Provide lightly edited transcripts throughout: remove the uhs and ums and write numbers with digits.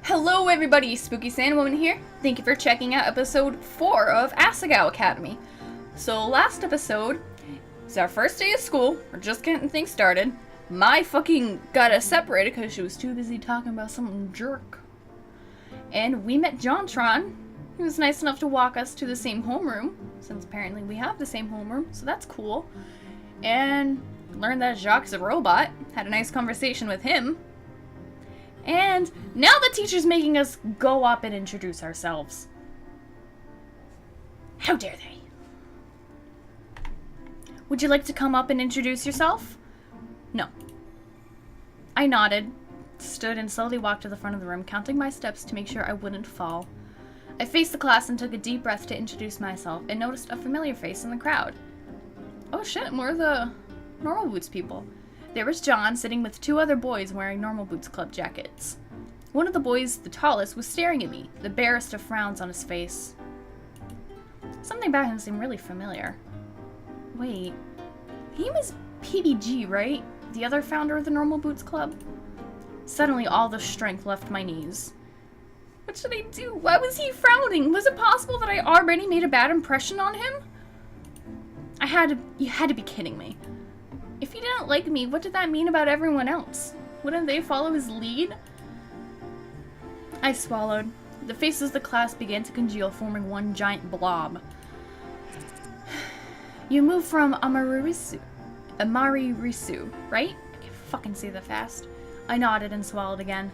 Hello everybody, Spooky Sandwoman here. Thank you for checking out episode 4 of Asagao Academy. So last episode is our first day of school. We're just getting things started. Mai fucking got us separated because she was too busy talking about some jerk. And we met Jontron. He was nice enough to walk us to the same homeroom, since apparently we have the same homeroom, so that's cool. And learned that Jacques is a robot. Had a nice conversation with him. And now the teacher's making us go up and introduce ourselves. How dare they? Would you like to come up and introduce yourself? No. I nodded, stood, and slowly walked to the front of the room, counting my steps to make sure I wouldn't fall. I faced the class and took a deep breath to introduce myself and noticed a familiar face in the crowd. Oh shit, more of the Normal Boots people. There was John sitting with two other boys wearing Normal Boots Club jackets. One of the boys, the tallest, was staring at me, the barest of frowns on his face. Something about him seemed really familiar. Wait, he was PBG, right? The other founder of the Normal Boots Club? Suddenly all the strength left my knees. What should I do? Why was he frowning? Was it possible that I already made a bad impression on him? You had to be kidding me. If he didn't like me, what did that mean about everyone else? Wouldn't they follow his lead? I swallowed. The faces of the class began to congeal, forming one giant blob. You moved from Amarisu, right? I can't fucking say that fast. I nodded and swallowed again.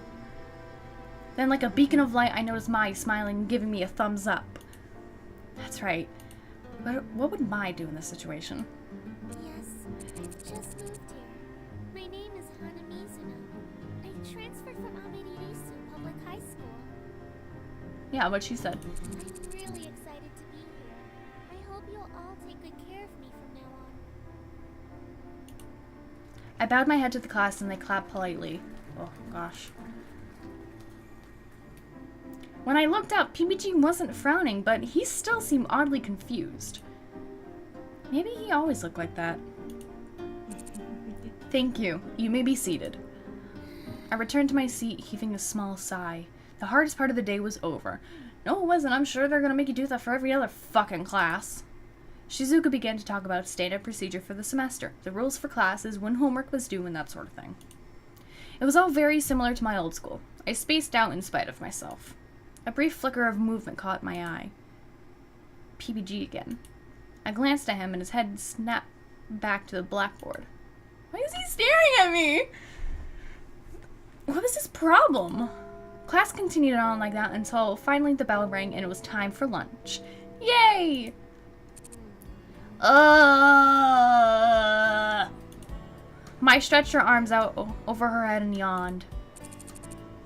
Then, like a beacon of light, I noticed Mai smiling and giving me a thumbs up. That's right. But what would Mai do in this situation? Just moved here. My name is Hana Mizuno. I transferred from Amarisu Public High School. Yeah, what she said. I'm really excited to be here. I hope you'll all take good care of me from now on. I bowed my head to the class and they clapped politely. Oh, gosh. When I looked up, PBG wasn't frowning, but he still seemed oddly confused. Maybe he always looked like that. Thank you. You may be seated. I returned to my seat, heaving a small sigh. The hardest part of the day was over. No, it wasn't. I'm sure they're gonna make you do that for every other fucking class. Shizuka began to talk about standard procedure for the semester, the rules for classes, when homework was due, and that sort of thing. It was all very similar to my old school. I spaced out in spite of myself. A brief flicker of movement caught my eye. PBG again. I glanced at him and his head snapped back to the blackboard. Why is he staring at me? What was his problem? Class continued on like that until finally the bell rang and it was time for lunch. Yay! Mai stretched her arms out over her head and yawned.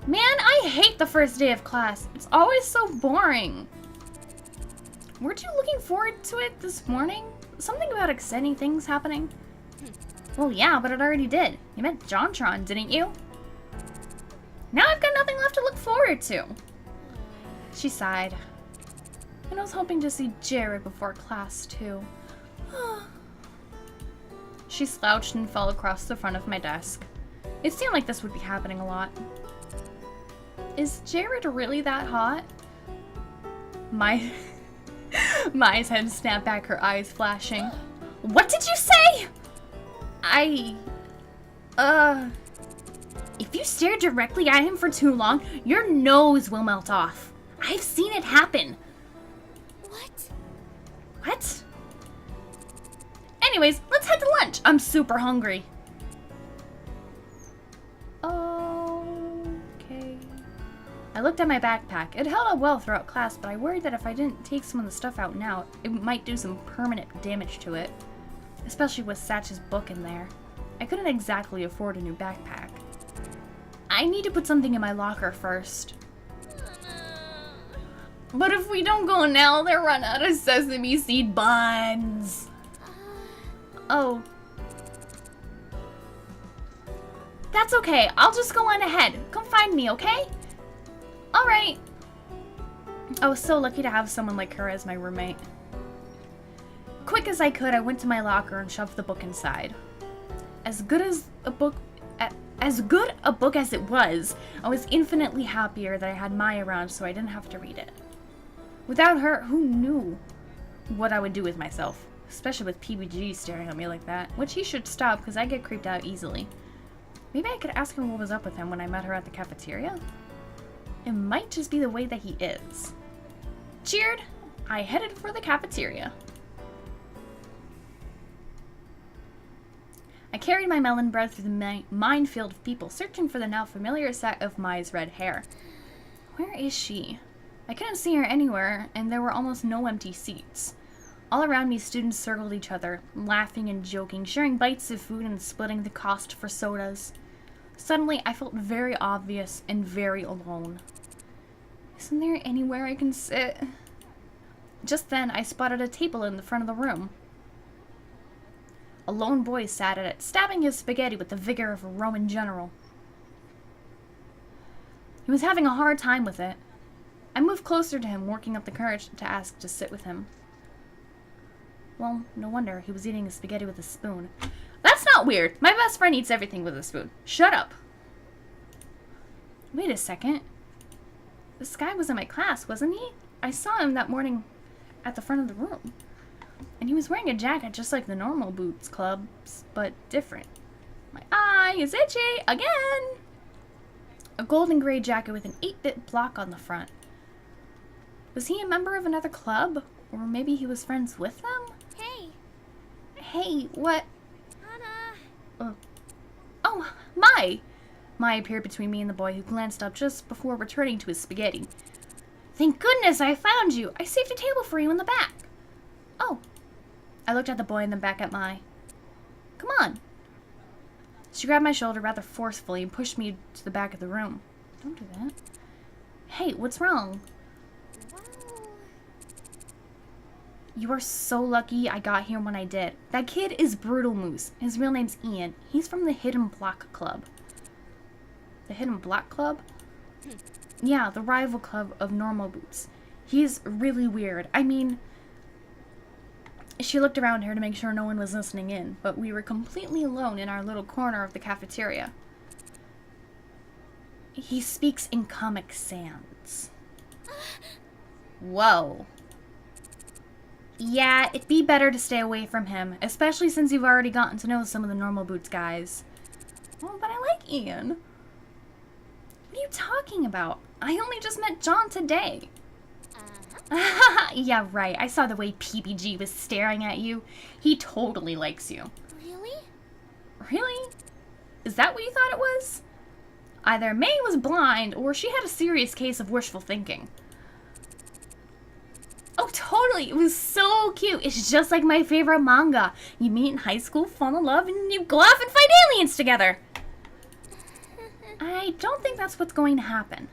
Man, I hate the first day of class. It's always so boring. Weren't you looking forward to it this morning? Something about exciting things happening? Well, yeah, but it already did. You met Jontron, didn't you? Now I've got nothing left to look forward to. She sighed. And I was hoping to see Jared before class, too. She slouched and fell across the front of my desk. It seemed like this would be happening a lot. Is Jared really that hot? Mai's head snapped back, her eyes flashing. What did you say? If you stare directly at him for too long, your nose will melt off. I've seen it happen. What? What? Anyways, let's head to lunch. I'm super hungry. Okay. I looked at my backpack. It held up well throughout class, but I worried that if I didn't take some of the stuff out now, it might do some permanent damage to it. Especially with Satch's book in there. I couldn't exactly afford a new backpack. I need to put something in my locker first. But if we don't go now, they'll run out of sesame seed buns. Oh. That's okay. I'll just go on ahead. Come find me, okay? Alright. I was so lucky to have someone like her as my roommate. Quick as I could, I went to my locker and shoved the book inside. As good as a book As good a book as it was, I was infinitely happier that I had Mai around so I didn't have to read it. Without her, who knew what I would do with myself? Especially with PBG staring at me like that, which he should stop because I get creeped out easily. Maybe I could ask him what was up with him when I met her at the cafeteria? It might just be the way that he is. Cheered, I headed for the cafeteria. I carried my melon bread through the minefield of people, searching for the now familiar set of Mai's red hair. Where is she? I couldn't see her anywhere, and there were almost no empty seats. All around me, students circled each other, laughing and joking, sharing bites of food and splitting the cost for sodas. Suddenly, I felt very obvious and very alone. Isn't there anywhere I can sit? Just then, I spotted a table in the front of the room. A lone boy sat at it, stabbing his spaghetti with the vigor of a Roman general. He was having a hard time with it. I moved closer to him, working up the courage to ask to sit with him. Well, no wonder. He was eating his spaghetti with a spoon. That's not weird. My best friend eats everything with a spoon. Shut up. Wait a second. This guy was in my class, wasn't he? I saw him that morning at the front of the room. And he was wearing a jacket just like the normal Boots clubs, but different. My eye is itchy again! A golden gray jacket with an 8-bit block on the front. Was he a member of another club? Or maybe he was friends with them? Hey! Hey, what? Hana! Oh, Mai! Mai appeared between me and the boy, who glanced up just before returning to his spaghetti. Thank goodness I found you! I saved a table for you in the back. Oh. I looked at the boy and then back at Mai. Come on. She grabbed my shoulder rather forcefully and pushed me to the back of the room. Don't do that. Hey, what's wrong? Wow. You are so lucky I got here when I did. That kid is Brutal Moose. His real name's Ian. He's from the Hidden Block Club. The Hidden Block Club? Yeah, the rival club of Normal Boots. He's really weird. I mean, she looked around her to make sure no one was listening in, but we were completely alone in our little corner of the cafeteria. He speaks in Comic Sans. Whoa. Yeah, it'd be better to stay away from him, especially since you've already gotten to know some of the Normal Boots guys. Oh, but I like Ian. What are you talking about? I only just met John today. Yeah, right. I saw the way PBG was staring at you. He totally likes you. Really? Really? Is that what you thought it was? Either May was blind, or she had a serious case of wishful thinking. Oh, totally. It was so cute. It's just like my favorite manga. You meet in high school, fall in love, and you go off and fight aliens together. I don't think that's what's going to happen.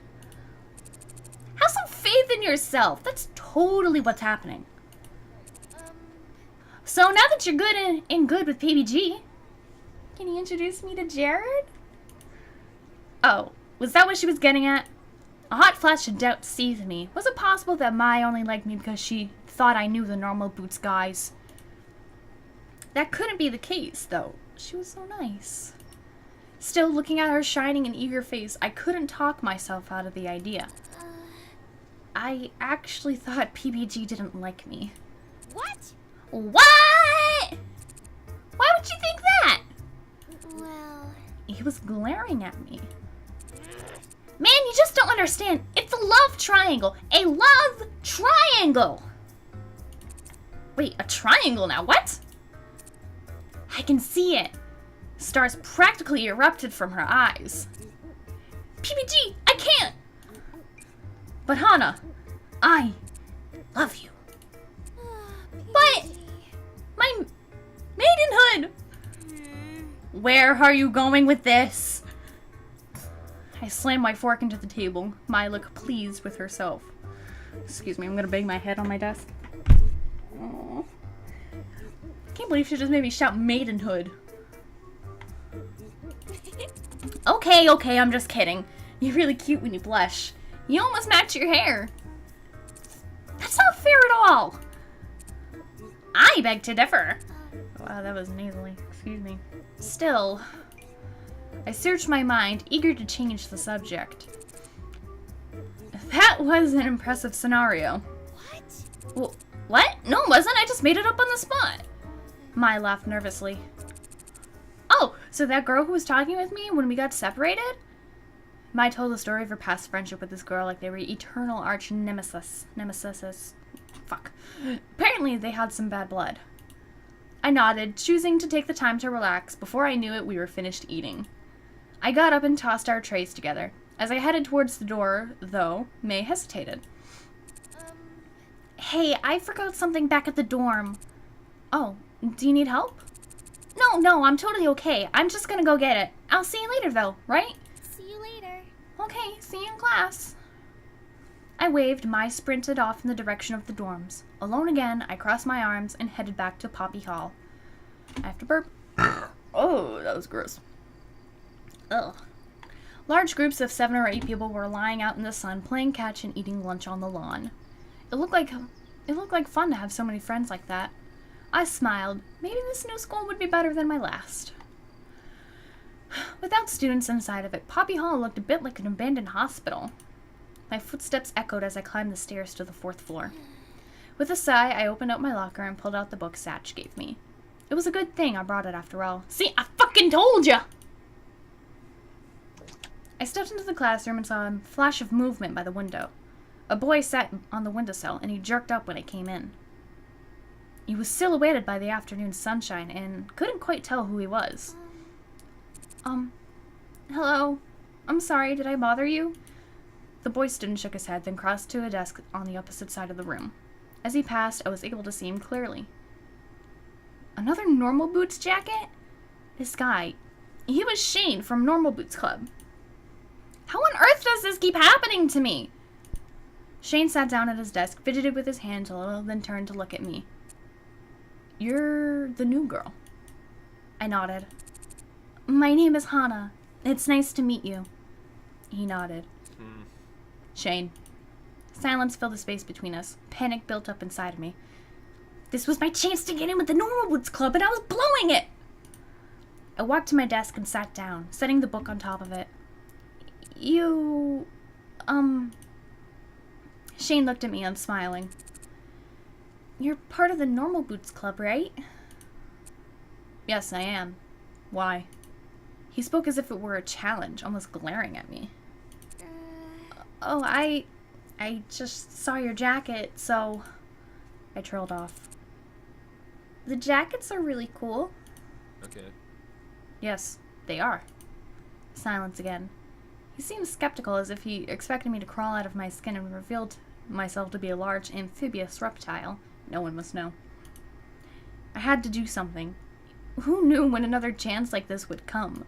Have some faith in yourself. That's totally what's happening. So now that you're good and good with PBG, can you introduce me to Jared? Oh, was that what she was getting at? A hot flash of doubt seized me. Was it possible that Mai only liked me because she thought I knew the Normal Boots guys? That couldn't be the case, though. She was so nice. Still, looking at her shining and eager face, I couldn't talk myself out of the idea. I actually thought PBG didn't like me. What? What? Why would you think that? Well... He was glaring at me. Man, you just don't understand. It's a love triangle. A love triangle. Wait, a triangle now? What? I can see it. Stars practically erupted from her eyes. PBG, I can't. But Hana, I love you. But my maidenhood. Where are you going with this? I slammed my fork into the table. Mai looked pleased with herself. Excuse me, I'm gonna bang my head on my desk. Aww. Can't believe she just made me shout maidenhood. Okay, I'm just kidding. You're really cute when you blush. You almost match your hair. That's not fair at all. I beg to differ. Wow, that was nasally. Excuse me. Still, I searched my mind, eager to change the subject. That was an impressive scenario. What? What? No, it wasn't. I just made it up on the spot. Mai laughed nervously. Oh, so that girl who was talking with me when we got separated? Mai told the story of her past friendship with this girl like they were eternal arch nemesis. Fuck. Apparently, they had some bad blood. I nodded, choosing to take the time to relax. Before I knew it, we were finished eating. I got up and tossed our trays together. As I headed towards the door, though, May hesitated. Hey, I forgot something back at the dorm. Oh, do you need help? No, I'm totally okay. I'm just gonna go get it. I'll see you later, though, right? See you later. Okay, see you in class. I waved. Mai sprinted off in the direction of the dorms. Alone again, I crossed my arms and headed back to Poppy Hall. I have to burp. Oh, that was gross. Ugh. Large groups of 7 or 8 people were lying out in the sun, playing catch and eating lunch on the lawn. It looked like fun to have so many friends like that. I smiled. Maybe this new school would be better than my last. Without students inside of it, Poppy Hall looked a bit like an abandoned hospital. My footsteps echoed as I climbed the stairs to the 4th floor. With a sigh, I opened up my locker and pulled out the book Satch gave me. It was a good thing I brought it after all. See, I fucking told ya! I stepped into the classroom and saw a flash of movement by the window. A boy sat on the windowsill, and he jerked up when I came in. He was silhouetted by the afternoon sunshine, and couldn't quite tell who he was. Hello? I'm sorry, did I bother you? The boy stood and shook his head, then crossed to a desk on the opposite side of the room. As he passed, I was able to see him clearly. Another Normal Boots jacket? This guy, he was Shane from Normal Boots Club. How on earth does this keep happening to me? Shane sat down at his desk, fidgeted with his hands a little, then turned to look at me. You're the new girl. I nodded. My name is Hana. It's nice to meet you. He nodded. Shane. Silence filled the space between us. Panic built up inside of me. This was my chance to get in with the Normal Boots Club, and I was blowing it! I walked to my desk and sat down, setting the book on top of it. You... Shane looked at me, unsmiling. You're part of the Normal Boots Club, right? Yes, I am. Why? He spoke as if it were a challenge, almost glaring at me. Oh, I just saw your jacket, so... I trailed off. The jackets are really cool. Okay. Yes, they are. Silence again. He seemed skeptical, as if he expected me to crawl out of my skin and revealed myself to be a large amphibious reptile. No one must know. I had to do something. Who knew when another chance like this would come?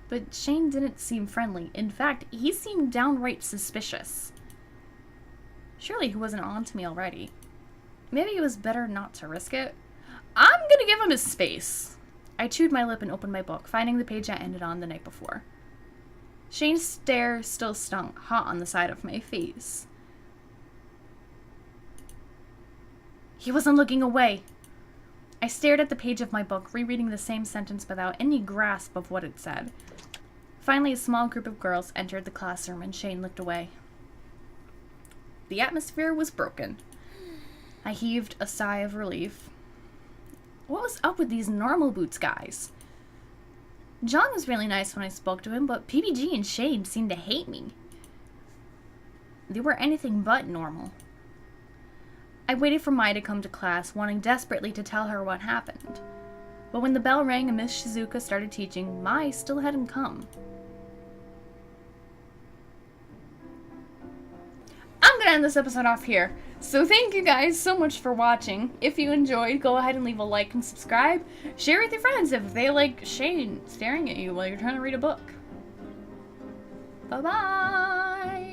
But Shane didn't seem friendly. In fact, he seemed downright suspicious. Surely he wasn't on to me already. Maybe it was better not to risk it. I'm gonna give him his space. I chewed my lip and opened my book, finding the page I ended on the night before. Shane's stare still stung, hot on the side of my face. He wasn't looking away. I stared at the page of my book, rereading the same sentence without any grasp of what it said. Finally, a small group of girls entered the classroom, and Shane looked away. The atmosphere was broken. I heaved a sigh of relief. What was up with these Normal Boots guys? John was really nice when I spoke to him, but PBG and Shane seemed to hate me. They were anything but normal. I waited for Mai to come to class, wanting desperately to tell her what happened. But when the bell rang and Miss Shizuka started teaching, Mai still hadn't come. I'm gonna end this episode off here. So thank you guys so much for watching. If you enjoyed, go ahead and leave a like and subscribe. Share with your friends if they like Shane staring at you while you're trying to read a book. Bye-bye!